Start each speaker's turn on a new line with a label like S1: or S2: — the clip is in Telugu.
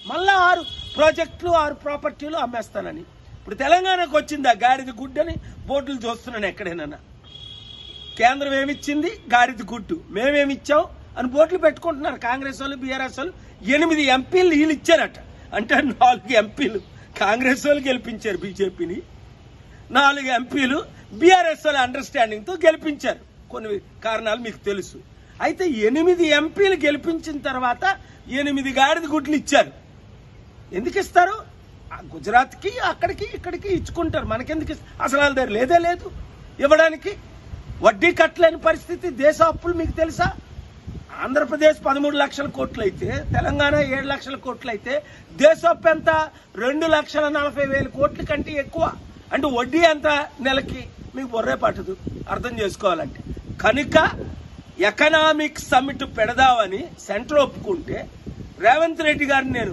S1: మళ్ళా 6 ప్రాజెక్టులు 6 ప్రాపర్టీలు అమ్మేస్తానని. ఇప్పుడు తెలంగాణకు వచ్చింది ఆ గాడిద గుడ్డని బోర్డులు చూస్తున్నాను ఎక్కడైనా. కేంద్రం ఏమిచ్చింది? గాడిద గుడ్డు. మేమేమిచ్చాం అని బోర్డులు పెట్టుకుంటున్నారు కాంగ్రెస్ వాళ్ళు, బీఆర్ఎస్ వాళ్ళు. 8 ఎంపీలు వీళ్ళు ఇచ్చారట. అంటే 4 ఎంపీలు కాంగ్రెస్ వాళ్ళు గెలిపించారు బీజేపీని, 4 ఎంపీలు బీఆర్ఎస్ వాళ్ళ అండర్స్టాండింగ్తో గెలిపించారు. కొన్ని కారణాలు మీకు తెలుసు. అయితే 8 ఎంపీలు గెలిపించిన తర్వాత 8 గాడిద గుడ్లు ఇచ్చారు. ఎందుకు ఇస్తారు? గుజరాత్కి అక్కడికి ఇక్కడికి ఇచ్చుకుంటారు. మనకెందుకు? అసలు వాళ్ళ దగ్గర లేదే లేదు ఇవ్వడానికి. వడ్డీ కట్టలేని పరిస్థితి. దేశ అప్పులు మీకు తెలుసా? ఆంధ్రప్రదేశ్ 13 లక్షల కోట్లు అయితే, తెలంగాణ 7 లక్షల కోట్లు అయితే, దేశ అప్పు ఎంత? 2,40,000 కోట్ల కంటే ఎక్కువ. అంటే వడ్డీ ఎంత నెలకి? మీకు బొర్రే పట్టదు అర్థం చేసుకోవాలంటే. కనుక ఎకనామిక్ సమ్మిట్ పెడదామని సెంటర్ ఒప్పుకుంటే రేవంత్ రెడ్డి గారిని నేను